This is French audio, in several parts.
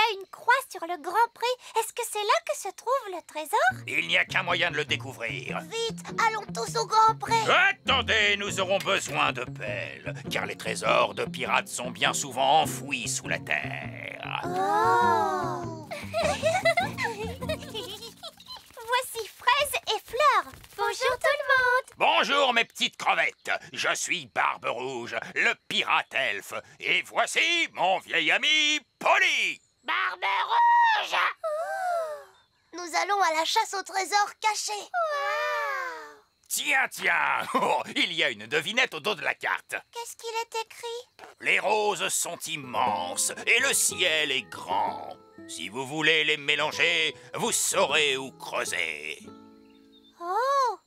a une croix sur le Grand Pré. Est-ce que c'est là que se trouve le trésor? Il n'y a qu'un moyen de le découvrir. Vite, allons tous au Grand Pré. Attendez, nous aurons besoin de pelles, car les trésors de pirates sont bien souvent enfouis sous la terre. Oh. Voici Fraise et Fleur. Bonjour tout le monde. Bonjour mes petites crevettes, je suis Barbe Rouge, le pirate elfe, et voici mon vieil ami Polly. Barbe Rouge. Nous allons à la chasse au trésor caché. Wow. Tiens, oh, il y a une devinette au dos de la carte. Qu'est-ce qu'il est écrit? Les roses sont immenses et le ciel est grand. Si vous voulez les mélanger, vous saurez où creuser. Oh,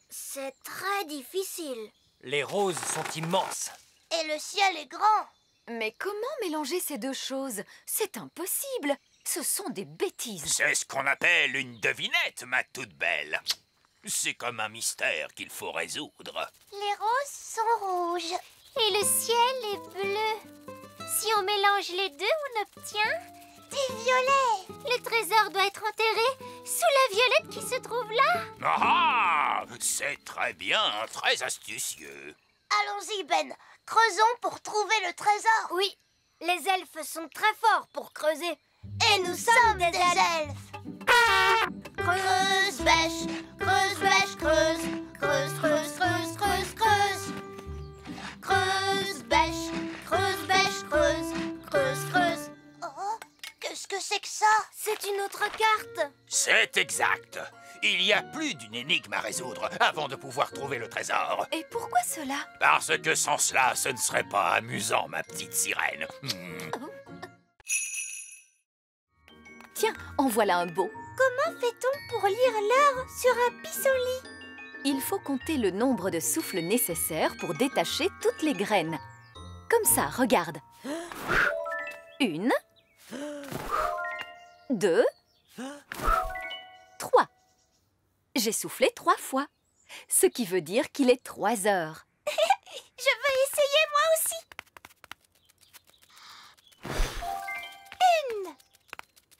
c'est très difficile. Les roses sont immenses. Et le ciel est grand. Mais comment mélanger ces deux choses? C'est impossible. Ce sont des bêtises. C'est ce qu'on appelle une devinette, ma toute belle. C'est comme un mystère qu'il faut résoudre. Les roses sont rouges. Et le ciel est bleu. Si on mélange les deux, on obtient des violets. Le trésor doit être enterré sous la violette qui se trouve là. Ah, c'est très bien, très astucieux. Allons-y, Ben. Creusons pour trouver le trésor. Oui, les elfes sont très forts pour creuser. Et nous sommes des elfes. Creuse, bêche, creuse, bêche, creuse. Creuse, creuse, creuse, creuse, creuse. Creuse, bêche, creuse, bêche, creuse. Creuse, creuse. Oh, qu'est-ce que c'est que ça? C'est une autre carte. C'est exact. Il y a plus d'une énigme à résoudre avant de pouvoir trouver le trésor. Et pourquoi cela? Parce que sans cela, ce ne serait pas amusant, ma petite sirène. Tiens, en voilà un beau. Comment fait-on pour lire l'heure sur un pissenlit? Il faut compter le nombre de souffles nécessaires pour détacher toutes les graines. Comme ça, regarde. 1, 2, 3. J'ai soufflé 3 fois, ce qui veut dire qu'il est 3 heures. Je veux essayer moi aussi.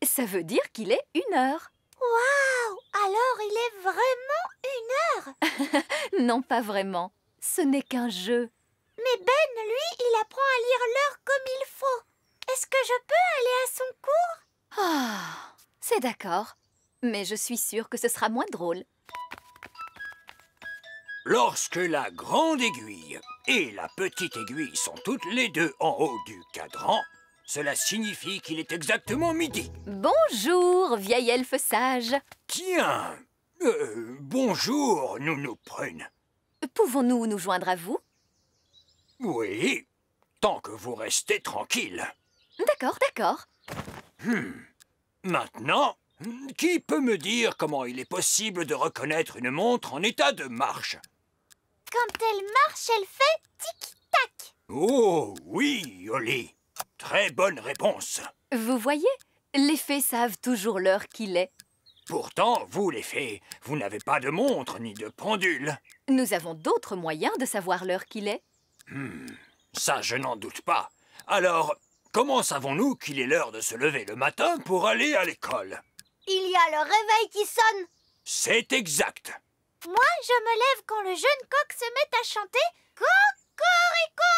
1. Ça veut dire qu'il est 1 heure. Waouh! Alors il est vraiment 1 heure. Non, pas vraiment. Ce n'est qu'un jeu. Mais Ben, lui, il apprend à lire l'heure comme il faut. Est-ce que je peux aller à son cours? Ah, c'est d'accord. Mais je suis sûre que ce sera moins drôle. Lorsque la grande aiguille et la petite aiguille sont toutes les deux en haut du cadran, cela signifie qu'il est exactement midi. Bonjour, vieil elfe sage. Tiens, bonjour, Nounou Prune. Pouvons-nous nous joindre à vous? Oui, tant que vous restez tranquille. D'accord, d'accord. Maintenant, qui peut me dire comment il est possible de reconnaître une montre en état de marche? Quand elle marche, elle fait tic-tac. Oh, oui, Oli. Très bonne réponse. Vous voyez, les fées savent toujours l'heure qu'il est. Pourtant, vous, les fées, vous n'avez pas de montre ni de pendule. Nous avons d'autres moyens de savoir l'heure qu'il est. Ça, je n'en doute pas. Alors, comment savons-nous qu'il est l'heure de se lever le matin pour aller à l'école? Il y a le réveil qui sonne. C'est exact. Moi, je me lève quand le jeune coq se met à chanter Cocorico.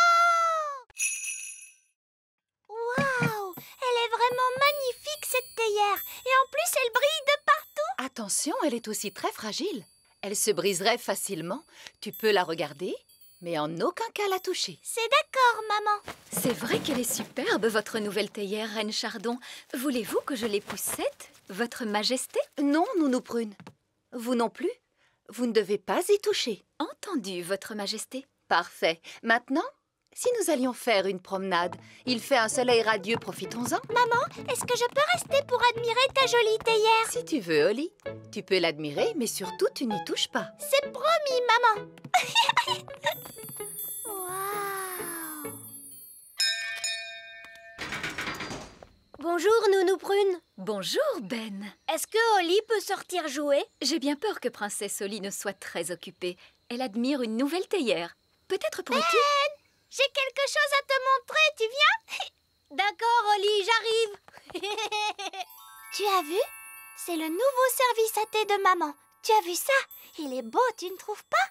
Waouh! Elle est vraiment magnifique, cette théière. Et en plus, elle brille de partout. Attention, elle est aussi très fragile. Elle se briserait facilement. Tu peux la regarder, mais en aucun cas la toucher. C'est d'accord, maman. C'est vrai qu'elle est superbe, votre nouvelle théière, Reine Chardon. Voulez-vous que je l'époussette, votre majesté? Non, Nounou Prune. Vous non plus. Vous ne devez pas y toucher. Entendu, votre majesté. Parfait. Maintenant, si nous allions faire une promenade, il fait un soleil radieux, profitons-en. Maman, est-ce que je peux rester pour admirer ta jolie théière? Si tu veux, Oli. Tu peux l'admirer, mais surtout, tu n'y touches pas. C'est promis, maman. Waouh! Bonjour, Nounou Prune. Bonjour, Ben. Est-ce que Oli peut sortir jouer? J'ai bien peur que Princesse Oli ne soit très occupée. Elle admire une nouvelle théière. Peut-être pourrais-tu... Ben, j'ai quelque chose à te montrer, tu viens? D'accord, Oli, j'arrive. Tu as vu? C'est le nouveau service à thé de maman. Tu as vu ça? Il est beau, tu ne trouves pas?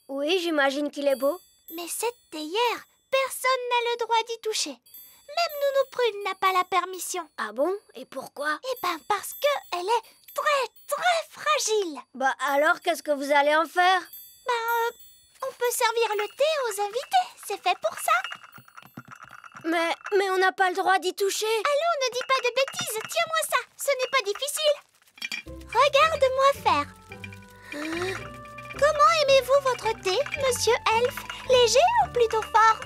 Oui, j'imagine qu'il est beau. Mais cette théière, personne n'a le droit d'y toucher. Même Nounou Prune n'a pas la permission. Ah bon? Et pourquoi? Eh ben parce que elle est très fragile. Bah alors, qu'est-ce que vous allez en faire? On peut servir le thé aux invités, c'est fait pour ça. Mais on n'a pas le droit d'y toucher. Allons, ne dis pas de bêtises, tiens-moi ça, ce n'est pas difficile. Regarde-moi faire. Comment aimez-vous votre thé, monsieur Elf? Léger ou plutôt fort?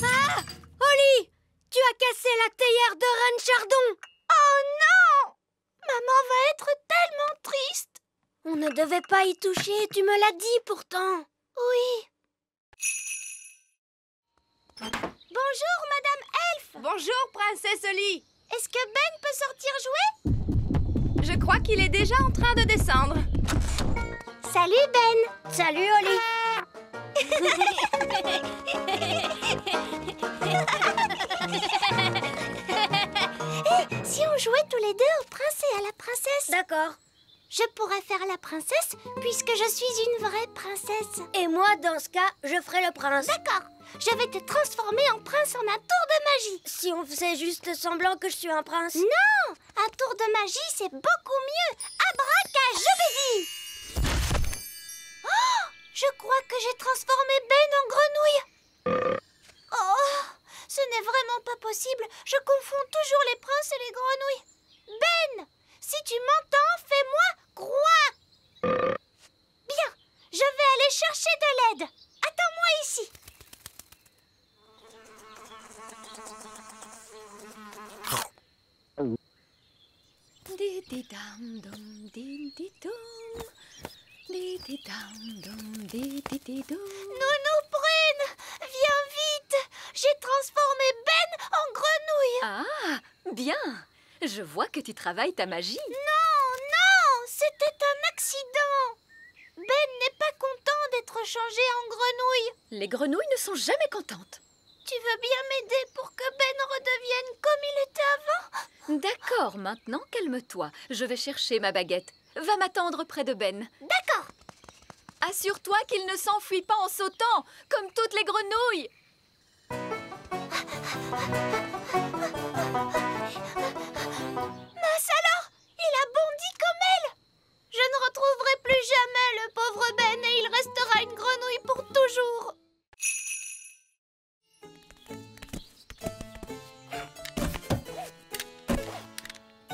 Ah! Holly! Tu as cassé la théière de Reine Chardon! Oh non! Maman va être tellement triste. On ne devait pas y toucher, tu me l'as dit pourtant. Oui. Bonjour, Madame Elf. Bonjour, Princesse Holly. Est-ce que Ben peut sortir jouer? Je crois qu'il est déjà en train de descendre. Salut, Ben. Salut, Holly. Si on jouait tous les deux au prince et à la princesse? D'accord. Je pourrais faire la princesse puisque je suis une vraie princesse. Et moi, dans ce cas, je ferai le prince. D'accord. Je vais te transformer en prince en un tour de magie. Si on faisait juste semblant que je suis un prince. Non! Un tour de magie, c'est beaucoup mieux. Abracajobédi! Oh! Je crois que j'ai transformé Ben en grenouille. Oh! Ce n'est vraiment pas possible. Je confonds toujours les princes et les grenouilles. Ben! Si tu m'entends, fais-moi croix. Bien, je vais aller chercher de l'aide. Attends-moi ici. Nounou Prune, viens vite. J'ai transformé Ben en grenouille. Ah, bien. Je vois que tu travailles ta magie. Non, c'était un accident. Ben n'est pas content d'être changé en grenouille. Les grenouilles ne sont jamais contentes. Tu veux bien m'aider pour que Ben redevienne comme il était avant? D'accord, maintenant calme-toi. Je vais chercher ma baguette. Va m'attendre près de Ben. D'accord. Assure-toi qu'il ne s'enfuit pas en sautant, comme toutes les grenouilles. Mince alors, il a bondi comme elle. Je ne retrouverai plus jamais le pauvre Ben et il restera une grenouille pour toujours.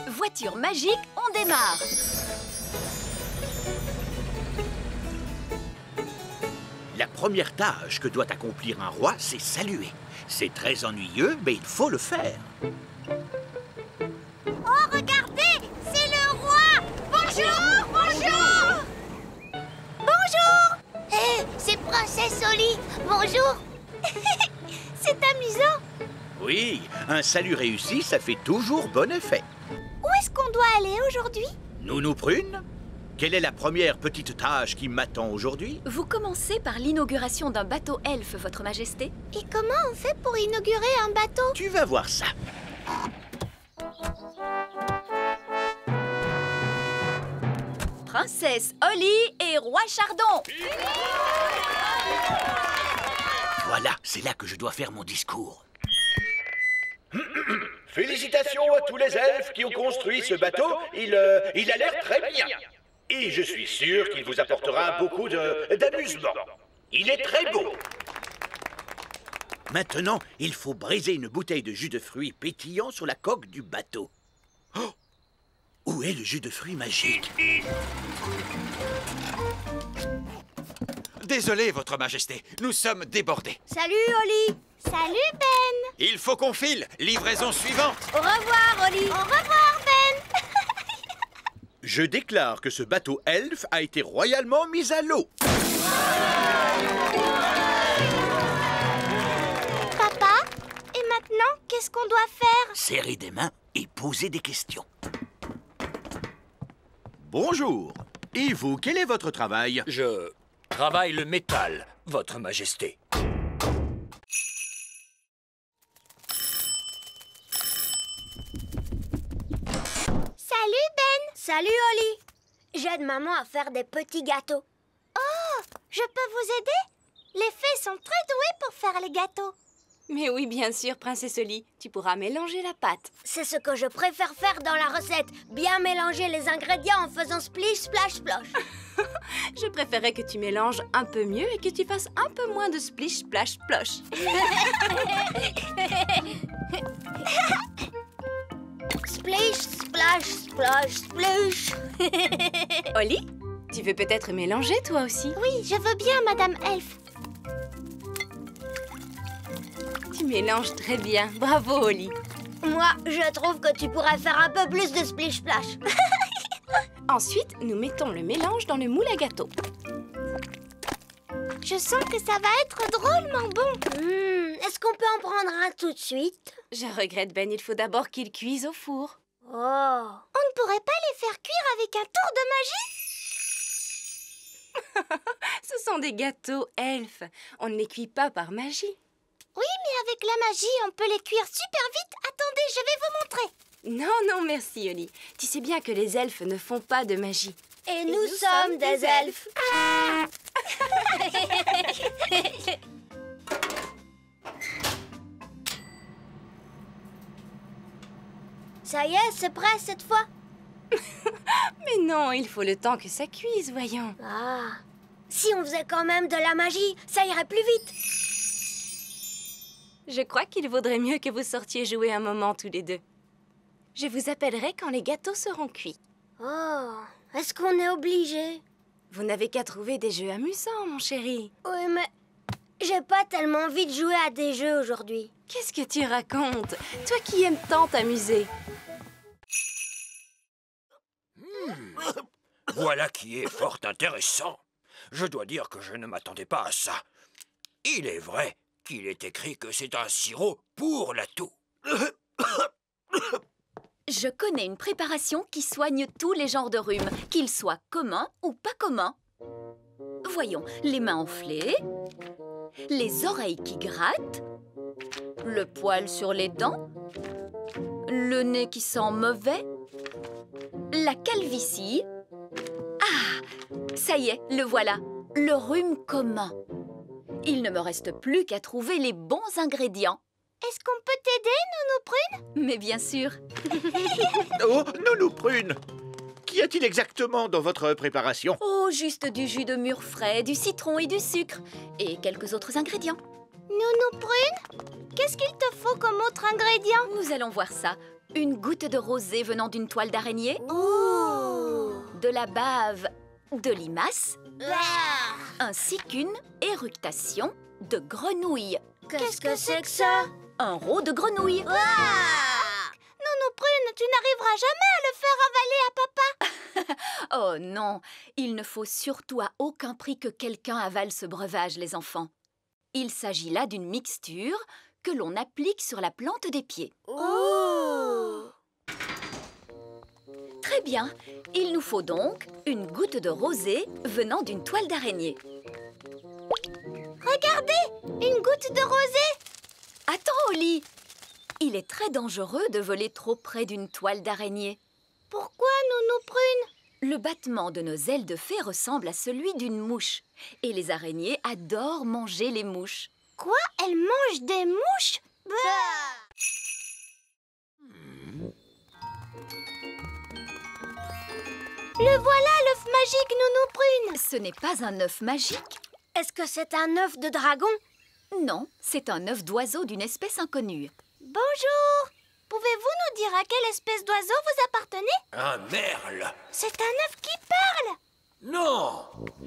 Voiture magique, on démarre. La première tâche que doit accomplir un roi, c'est saluer. C'est très ennuyeux, mais il faut le faire. Oh, regardez, c'est le roi. Bonjour, bonjour. Bonjour. Hé, c'est Princesse Holly. Bonjour. C'est amusant. Oui, un salut réussi, ça fait toujours bon effet. Où est-ce qu'on doit aller aujourd'hui? Nounou Prune, quelle est la première petite tâche qui m'attend aujourd'hui? Vous commencez par l'inauguration d'un bateau elfe, Votre Majesté. Et comment on fait pour inaugurer un bateau? Tu vas voir ça. Princesse Holly et Roi Chardon. Voilà, c'est là que je dois faire mon discours. Félicitations à tous les elfes qui ont construit ce bateau. Il a l'air très bien. Et je suis sûr qu'il vous apportera beaucoup d'amusement. Il est très beau. Maintenant, il faut briser une bouteille de jus de fruits pétillant sur la coque du bateau. Oh! Où est le jus de fruits magique? Désolé, Votre Majesté, nous sommes débordés. Salut, Holly. Salut Ben. Il faut qu'on file. Livraison suivante. Au revoir, Holly. Au revoir Ben. Je déclare que ce bateau elfe a été royalement mis à l'eau. Papa, et maintenant, qu'est-ce qu'on doit faire? Serrer des mains et poser des questions. Bonjour. Et vous, quel est votre travail? Je travaille le métal, Votre Majesté. Salut, Oli. J'aide maman à faire des petits gâteaux. Oh, je peux vous aider? Les fées sont très douées pour faire les gâteaux. Mais oui, bien sûr, princesse Oli. Tu pourras mélanger la pâte. C'est ce que je préfère faire dans la recette. Bien mélanger les ingrédients en faisant splish, splash, splosh. Je préférais que tu mélanges un peu mieux et que tu fasses un peu moins de splish, splash, splosh. Splish, splash, splosh, splush. Oli, tu veux peut-être mélanger toi aussi? Oui, je veux bien, Madame Elf. Tu mélanges très bien. Bravo, Oli. Moi, je trouve que tu pourrais faire un peu plus de splish, splash. Ensuite, nous mettons le mélange dans le moule à gâteau. Je sens que ça va être drôlement bon. Est-ce qu'on peut en prendre un tout de suite? Je regrette, Ben. Il faut d'abord qu'il cuise au four. Oh. On ne pourrait pas les faire cuire avec un tour de magie? Ce sont des gâteaux elfes. On ne les cuit pas par magie. Oui, mais avec la magie, on peut les cuire super vite. Attendez, je vais vous montrer. Non, non, merci, Oli. Tu sais bien que les elfes ne font pas de magie. Et nous sommes des elfes. Ça y est, c'est prêt cette fois? Mais non, il faut le temps que ça cuise, voyons. Ah, si on faisait quand même de la magie, ça irait plus vite. Je crois qu'il vaudrait mieux que vous sortiez jouer un moment tous les deux. Je vous appellerai quand les gâteaux seront cuits. Oh, est-ce qu'on est obligé? Vous n'avez qu'à trouver des jeux amusants, mon chéri. Oui, mais j'ai pas tellement envie de jouer à des jeux aujourd'hui. Qu'est-ce que tu racontes? Toi qui aimes tant t'amuser. Voilà qui est fort intéressant. Je dois dire que je ne m'attendais pas à ça. Il est vrai qu'il est écrit que c'est un sirop pour la toux. Je connais une préparation qui soigne tous les genres de rhume, qu'ils soient communs ou pas communs. Voyons, les mains enflées, les oreilles qui grattent, le poil sur les dents, le nez qui sent mauvais, la calvitie. Ah, ça y est, le voilà, le rhume commun. Il ne me reste plus qu'à trouver les bons ingrédients. Est-ce qu'on peut t'aider, Nounou Prune? Mais bien sûr. Oh, Nounou Prune! Qu'y a-t-il exactement dans votre préparation? Oh, juste du jus de mûre frais, du citron et du sucre. Et quelques autres ingrédients. Nounou Prune, qu'est-ce qu'il te faut comme autre ingrédient? Nous allons voir ça. Une goutte de rosée venant d'une toile d'araignée. Oh. De la bave de limace. Ah. Ainsi qu'une éructation de grenouille. Qu'est-ce que c'est que ça? Un rot de grenouille. Ah. Nounou Prune, tu n'arriveras jamais à le faire avaler à papa. Oh non, il ne faut surtout à aucun prix que quelqu'un avale ce breuvage, les enfants. Il s'agit là d'une mixture que l'on applique sur la plante des pieds. Oh. Très bien, il nous faut donc une goutte de rosée venant d'une toile d'araignée. Regardez, une goutte de rosée. Attends, Oli! Il est très dangereux de voler trop près d'une toile d'araignée. Pourquoi, Nounou Prune? Le battement de nos ailes de fée ressemble à celui d'une mouche. Et les araignées adorent manger les mouches. Quoi? Elles mangent des mouches? Le voilà, l'œuf magique, Nounou Prune. Ce n'est pas un œuf magique. Est-ce que c'est un œuf de dragon? Non, c'est un œuf d'oiseau d'une espèce inconnue. Bonjour. Pouvez-vous nous dire à quelle espèce d'oiseau vous appartenez? Un merle. C'est un œuf qui parle. Non,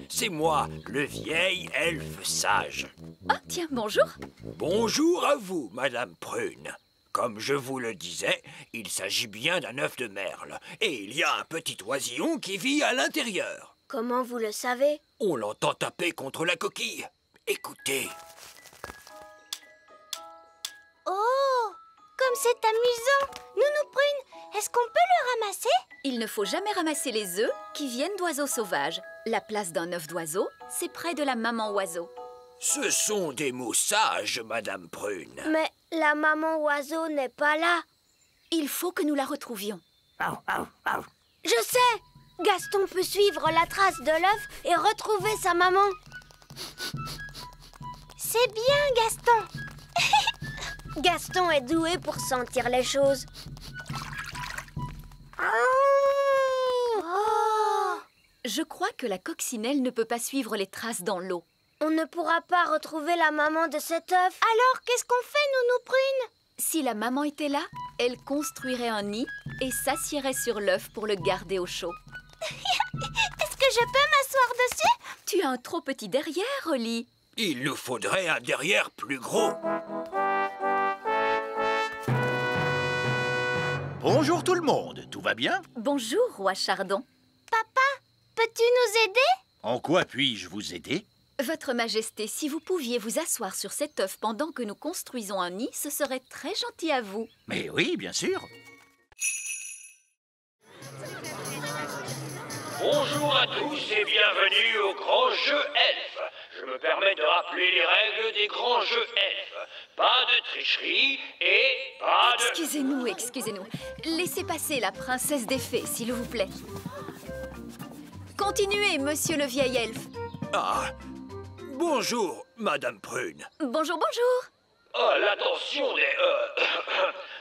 c'est moi, le vieil elfe sage. Ah, tiens, bonjour. Bonjour à vous, Madame Prune. Comme je vous le disais, il s'agit bien d'un œuf de merle. Et il y a un petit oisillon qui vit à l'intérieur. Comment vous le savez? On l'entend taper contre la coquille. Écoutez. Oh, comme c'est amusant. Nounou Prune, est-ce qu'on peut le ramasser? Il ne faut jamais ramasser les œufs qui viennent d'oiseaux sauvages. La place d'un œuf d'oiseau, c'est près de la maman oiseau. Ce sont des mots sages, Madame Prune. Mais la maman oiseau n'est pas là. Il faut que nous la retrouvions. Je sais! Gaston peut suivre la trace de l'œuf et retrouver sa maman. C'est bien, Gaston. Gaston est doué pour sentir les choses. Je crois que la coccinelle ne peut pas suivre les traces dans l'eau. On ne pourra pas retrouver la maman de cet œuf. Alors, qu'est-ce qu'on fait, Nounou Prune? Si la maman était là, elle construirait un nid et s'assiérait sur l'œuf pour le garder au chaud. Est-ce que je peux m'asseoir dessus? Tu as un trop petit derrière, Oli. Il nous faudrait un derrière plus gros. Bonjour tout le monde, tout va bien? Bonjour, roi Chardon. Papa, peux-tu nous aider? En quoi puis-je vous aider? Votre Majesté, si vous pouviez vous asseoir sur cet œuf pendant que nous construisons un nid, ce serait très gentil à vous. Mais oui, bien sûr. Bonjour à tous et bienvenue au grand jeu elfe. Je me permets de rappeler les règles des grands jeux elfes. Pas de tricherie et pas de... Excusez-nous, excusez-nous. Laissez passer la princesse des fées, s'il vous plaît. Continuez, monsieur le vieil elfe. Ah, bonjour, Madame Prune. Bonjour, bonjour. À l'attention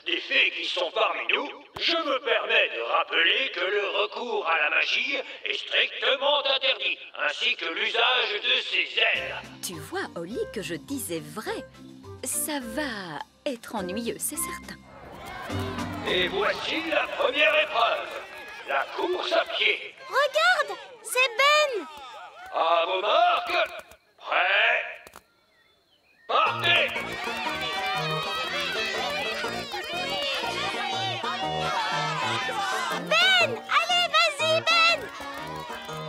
des fées qui sont parmi nous, je me permets de rappeler que le recours à la magie est strictement interdit, ainsi que l'usage de ses ailes. Tu vois, Oli, que je disais vrai. Ça va être ennuyeux, c'est certain. Et voici la première épreuve, la course à pied. Regarde, c'est Ben. À vos marques, prêts, partez! Ben, allez, vas-y, Ben.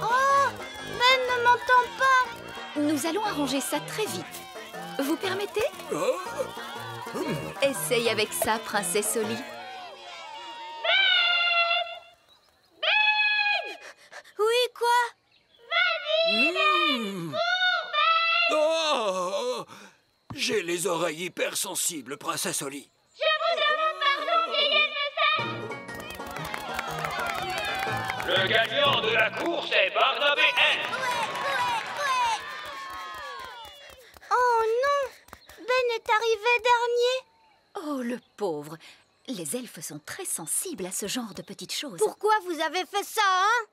Oh, Ben ne m'entend pas. Nous allons arranger ça très vite. Vous permettez? Essaye avec ça, princesse Oli. Oui, quoi? Oh, j'ai les oreilles hypersensibles, princesse Oli. Le gagnant de la course est Barnabé Elf. Oh non, Ben est arrivé dernier. Oh, le pauvre. Les elfes sont très sensibles à ce genre de petites choses. Pourquoi vous avez fait ça, hein?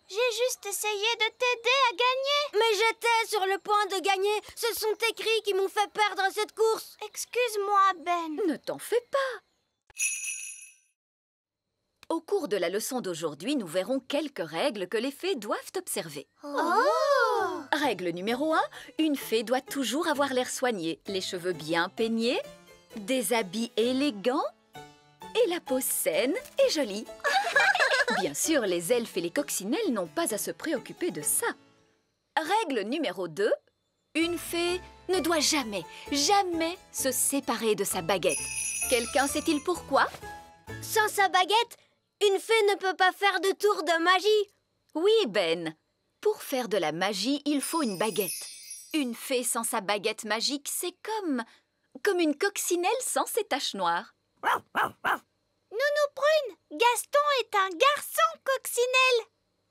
J'ai juste essayé de t'aider à gagner. Mais j'étais sur le point de gagner. Ce sont tes cris qui m'ont fait perdre cette course. Excuse-moi, Ben. Ne t'en fais pas. Au cours de la leçon d'aujourd'hui, nous verrons quelques règles que les fées doivent observer. Oh! Règle numéro 1, une fée doit toujours avoir l'air soigné, les cheveux bien peignés, des habits élégants et la peau saine et jolie. Bien sûr, les elfes et les coccinelles n'ont pas à se préoccuper de ça. Règle numéro 2, une fée ne doit jamais, jamais se séparer de sa baguette. Quelqu'un sait-il pourquoi? Sans sa baguette, une fée ne peut pas faire de tour de magie. Oui, Ben. Pour faire de la magie, il faut une baguette. Une fée sans sa baguette magique, c'est comme une coccinelle sans ses taches noires. Nounou Prune, Gaston est un garçon coccinelle.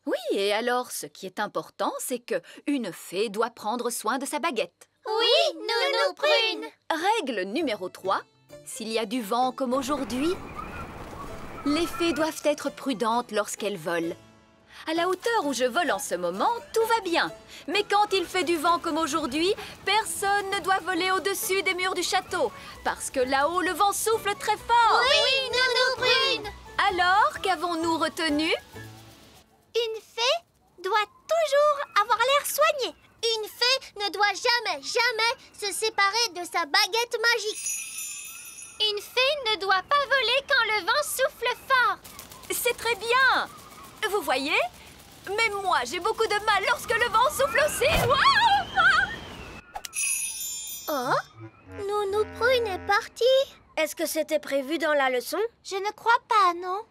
Oui, et alors, ce qui est important, c'est que une fée doit prendre soin de sa baguette. Oui, Nounou Prune. Règle numéro 3. S'il y a du vent comme aujourd'hui, les fées doivent être prudentes lorsqu'elles volent. À la hauteur où je vole en ce moment, tout va bien. Mais quand il fait du vent comme aujourd'hui, personne ne doit voler au-dessus des murs du château. Parce que là-haut, le vent souffle très fort. Oui, Nounou Prune. Alors, qu'avons-nous retenu? Une fée doit toujours avoir l'air soigné. Une fée ne doit jamais se séparer de sa baguette magique. Une fée ne doit pas voler quand le vent souffle fort. C'est très bien. Vous voyez? Même moi, j'ai beaucoup de mal lorsque le vent souffle aussi. Oh, Nounou Prune est partie. Est-ce que c'était prévu dans la leçon? Je ne crois pas, non.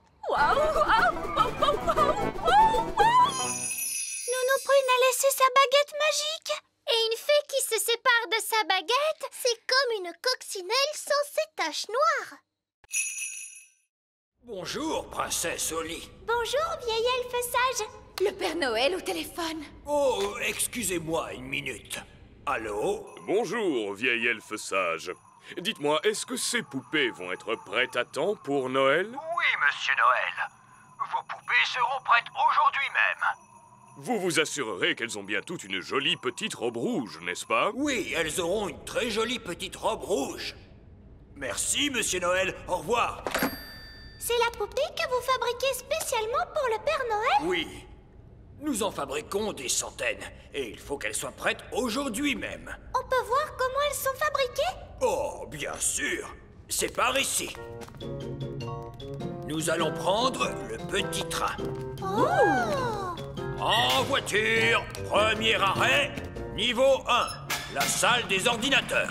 Nounou Prune a laissé sa baguette magique. Et une fée qui se sépare de sa baguette, c'est comme une coccinelle sans ses taches noires. Bonjour, princesse Holly. Bonjour, vieil elfe sage. Le Père Noël au téléphone. Oh, excusez-moi une minute. Allô? Bonjour, vieil elfe sage. Dites-moi, est-ce que ces poupées vont être prêtes à temps pour Noël? Oui, monsieur Noël. Vos poupées seront prêtes aujourd'hui même. Vous vous assurerez qu'elles ont bien toutes une jolie petite robe rouge, n'est-ce pas? Oui, elles auront une très jolie petite robe rouge. Merci, monsieur Noël. Au revoir. C'est la poupée que vous fabriquez spécialement pour le Père Noël? Oui. Nous en fabriquons des centaines. Et il faut qu'elles soient prêtes aujourd'hui même. On peut voir comment elles sont fabriquées? Oh, bien sûr. C'est par ici. Nous allons prendre le petit train. Oh! En voiture, premier arrêt, niveau 1, la salle des ordinateurs.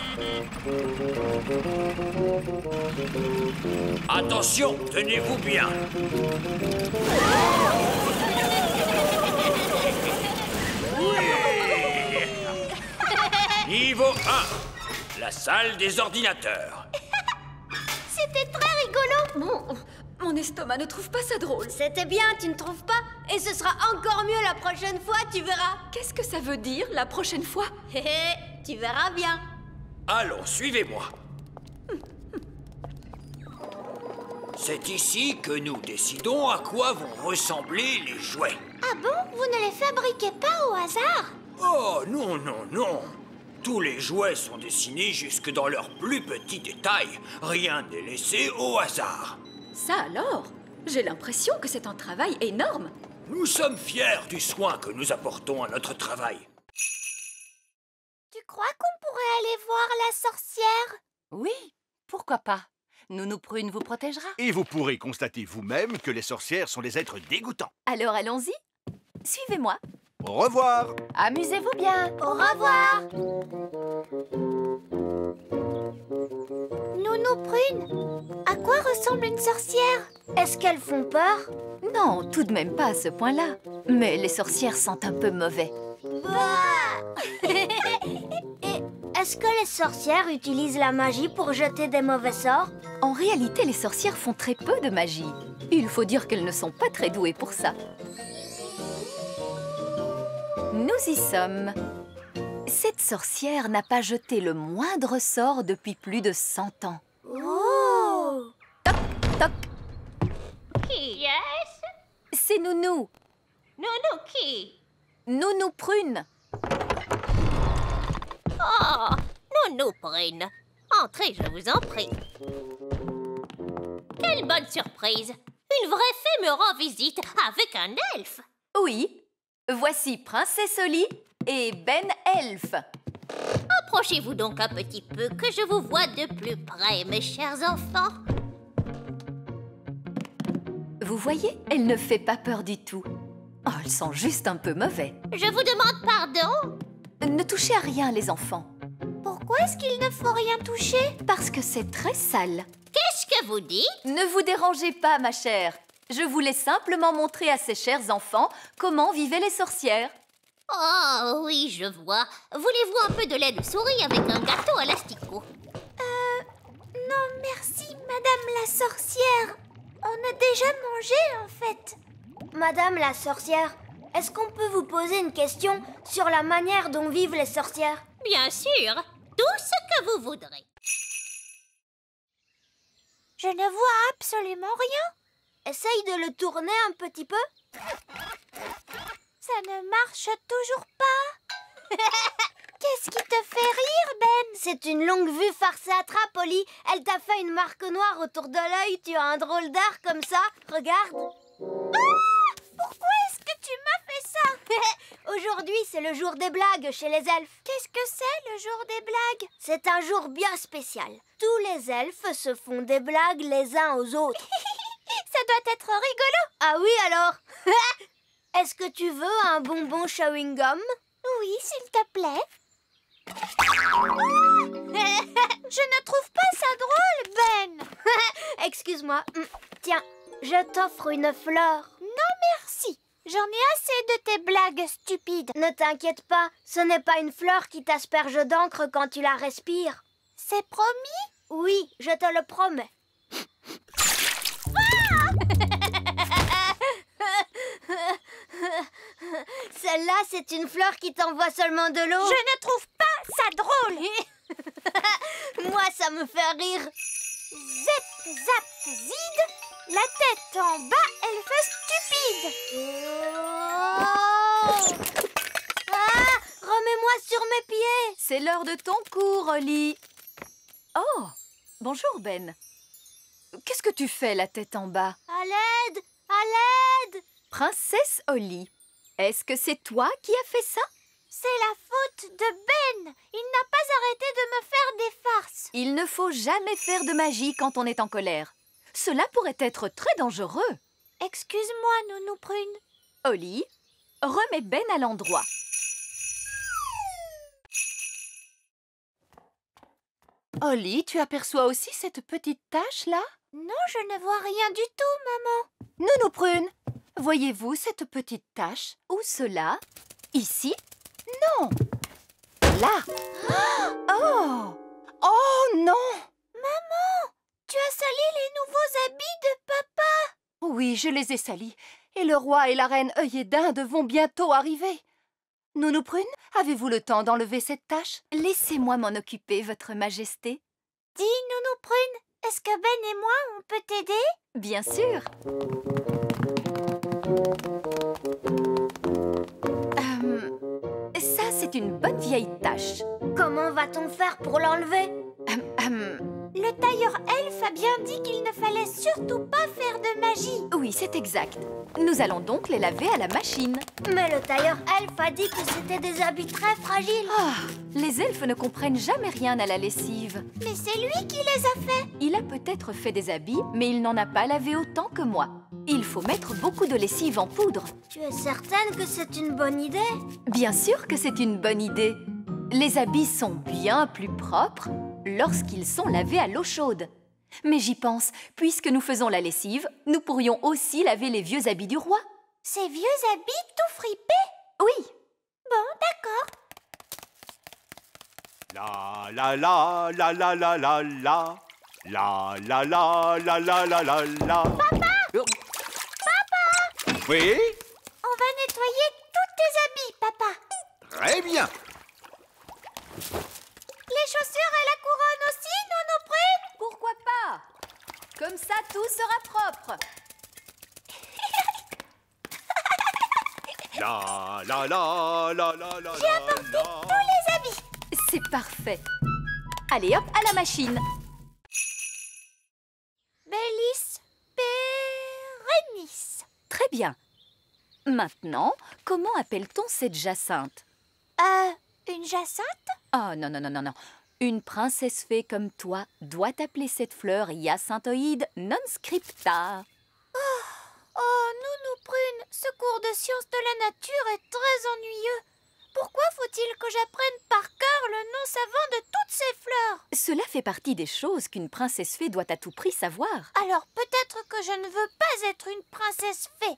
Attention, tenez-vous bien. Oui. Niveau 1, la salle des ordinateurs. C'était très rigolo. Mon estomac ne trouve pas ça drôle. C'était bien, tu ne trouves pas? Et ce sera encore mieux la prochaine fois, tu verras. Qu'est-ce que ça veut dire, la prochaine fois? Hé hé, tu verras bien. Allons, suivez-moi. C'est ici que nous décidons à quoi vont ressembler les jouets. Ah bon? Vous ne les fabriquez pas au hasard? Oh, non, non, non. Tous les jouets sont dessinés jusque dans leurs plus petits détails. Rien n'est laissé au hasard. Ça alors? J'ai l'impression que c'est un travail énorme. Nous sommes fiers du soin que nous apportons à notre travail. Tu crois qu'on pourrait aller voir la sorcière? Oui, pourquoi pas? Nounou Prune vous protégera. Et vous pourrez constater vous-même que les sorcières sont des êtres dégoûtants. Alors allons-y. Suivez-moi. Au revoir. Amusez-vous bien. Au revoir. Nounou Prune, à quoi ressemble une sorcière? Est-ce qu'elles font peur? Non, tout de même pas à ce point-là. Mais les sorcières sentent un peu mauvais. Et est-ce que les sorcières utilisent la magie pour jeter des mauvais sorts? En réalité, les sorcières font très peu de magie. Il faut dire qu'elles ne sont pas très douées pour ça. Nous y sommes. Cette sorcière n'a pas jeté le moindre sort depuis plus de 100 ans. Oh! Toc, toc. Yes? C'est Nounou. Nounou qui? Nounou Prune. Oh, Nounou Prune. Entrez, je vous en prie. Quelle bonne surprise! Une vraie fée me rend visite avec un elfe. Oui, voici Princesse Holly et Ben Elfe. Approchez-vous donc un petit peu, que je vous vois de plus près, mes chers enfants. Vous voyez, elle ne fait pas peur du tout. Oh, elle sent juste un peu mauvais. Je vous demande pardon. Ne touchez à rien, les enfants. Pourquoi est-ce qu'il ne faut rien toucher? Parce que c'est très sale. Qu'est-ce que vous dites? Ne vous dérangez pas, ma chère. Je voulais simplement montrer à ces chers enfants comment vivaient les sorcières. Oh, oui, je vois. Voulez-vous un peu de lait de souris avec un gâteau à l'asticot? Non, merci, Madame la sorcière. On a déjà mangé, en fait. Madame la sorcière, est-ce qu'on peut vous poser une question sur la manière dont vivent les sorcières? Bien sûr, tout ce que vous voudrez. Je ne vois absolument rien. Essaye de le tourner un petit peu. Ça ne marche toujours pas. Qu'est-ce qui te fait rire, Ben? C'est une longue vue farcée à trappe, Holly. Elle t'a fait une marque noire autour de l'œil. Tu as un drôle d'air comme ça. Regarde. Ah! Pourquoi est-ce que tu m'as fait ça? Aujourd'hui, c'est le jour des blagues chez les elfes. Qu'est-ce que c'est, le jour des blagues? C'est un jour bien spécial. Tous les elfes se font des blagues les uns aux autres. Ça doit être rigolo. Ah oui, alors? Est-ce que tu veux un bonbon chewing-gum? Oui, s'il te plaît. Je ne trouve pas ça drôle, Ben. Excuse-moi. Tiens, je t'offre une fleur. Non, merci. J'en ai assez de tes blagues stupides. Ne t'inquiète pas, ce n'est pas une fleur qui t'asperge d'encre quand tu la respires. C'est promis? Oui, je te le promets. Ah! Celle-là, c'est une fleur qui t'envoie seulement de l'eau. Je ne trouve pas ça drôle. Moi, ça me fait rire. Zep, zap, zid, la tête en bas, elfe stupide. Ah, remets-moi sur mes pieds. C'est l'heure de ton cours, Holly. Oh, bonjour, Ben. Qu'est-ce que tu fais, la tête en bas? À l'aide, à l'aide. Princesse Holly, est-ce que c'est toi qui as fait ça? C'est la faute de Ben. Il n'a pas arrêté de me faire des farces. Il ne faut jamais faire de magie quand on est en colère. Cela pourrait être très dangereux. Excuse-moi, Nounou Prune. Holly, remets Ben à l'endroit. Holly, tu aperçois aussi cette petite tache là? Non, je ne vois rien du tout, maman. Nounou Prune, voyez-vous cette petite tache? Où cela? Ici? Non. Là. Oh! Oh non! Maman, tu as sali les nouveaux habits de papa. Oui, je les ai salis. Et le roi et la reine œillet d'Inde vont bientôt arriver. Nounou Prune, avez-vous le temps d'enlever cette tache? Laissez-moi m'en occuper, votre majesté. Dis, Nounou Prune, est-ce que Ben et moi, on peut t'aider? Bien sûr. Ça, c'est une bonne vieille tache. Comment va-t-on faire pour l'enlever? Le tailleur elfe a bien dit qu'il ne fallait surtout pas faire de magie. Oui, c'est exact. Nous allons donc les laver à la machine. Mais le tailleur elfe a dit que c'était des habits très fragiles. Ah, les elfes ne comprennent jamais rien à la lessive. Mais c'est lui qui les a faits. Il a peut-être fait des habits, mais il n'en a pas lavé autant que moi. Il faut mettre beaucoup de lessive en poudre. Tu es certaine que c'est une bonne idée? Bien sûr que c'est une bonne idée. Les habits sont bien plus propres lorsqu'ils sont lavés à l'eau chaude. Mais j'y pense, puisque nous faisons la lessive, nous pourrions aussi laver les vieux habits du roi. Ces vieux habits tout fripés? Oui. Bon, d'accord. La la la la la la la la. La la la la la la la la. Papa! Papa! Oui? On va nettoyer tous tes habits, papa. Très bien. Les chaussures et la couronne aussi, Nounou Prune? Pourquoi pas? Comme ça, tout sera propre. La la la la la la. J'ai apporté tous les habits. C'est parfait. Allez hop, à la machine. Bellis, Pérennis. Très bien. Maintenant, comment appelle-t-on cette jacinthe? Une jacinthe? Oh non, non, non, non, non. Une princesse fée comme toi doit appeler cette fleur hyacinthoïde non scripta. Oh, Nounou Prune, ce cours de sciences de la nature est très ennuyeux. Pourquoi faut-il que j'apprenne par cœur le nom savant de toutes ces fleurs? Cela fait partie des choses qu'une princesse fée doit à tout prix savoir. Alors peut-être que je ne veux pas être une princesse fée.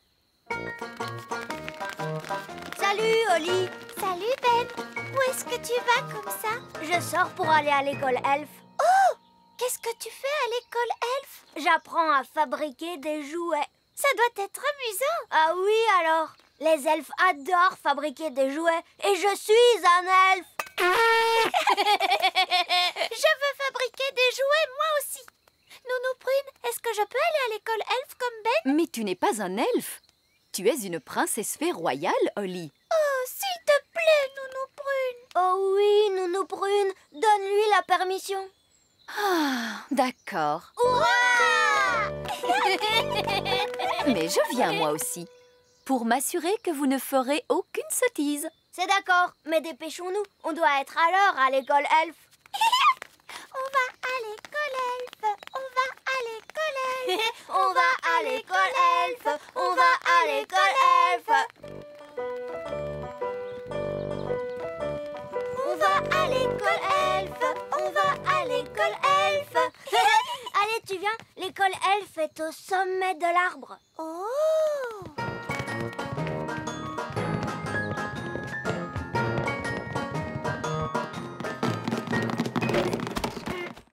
Salut, Holly. Salut, Ben. Où est-ce que tu vas comme ça? Je sors pour aller à l'école elfe. Oh! Qu'est-ce que tu fais à l'école elfe? J'apprends à fabriquer des jouets. Ça doit être amusant. Ah oui, alors. Les elfes adorent fabriquer des jouets et je suis un elfe. Je veux fabriquer des jouets, moi aussi. Nounou Prune, est-ce que je peux aller à l'école elfe comme Ben? Mais tu n'es pas un elfe. Tu es une princesse fée royale, Holly. Oh, s'il te plaît, Nounou Prune. Oh oui, Nounou Prune, donne-lui la permission. Ah, d'accord. Hurrah! Mais je viens moi aussi, pour m'assurer que vous ne ferez aucune sottise. C'est d'accord, mais dépêchons-nous. On doit être à l'heure à l'école elfe. On va à l'école elfe. On va à l'école elfe. On va à l'école elfe. On va à l'école elfe. On va à l'école elfe. On va à l'école elfe. Allez, tu viens. L'école elfe est au sommet de l'arbre. Oh!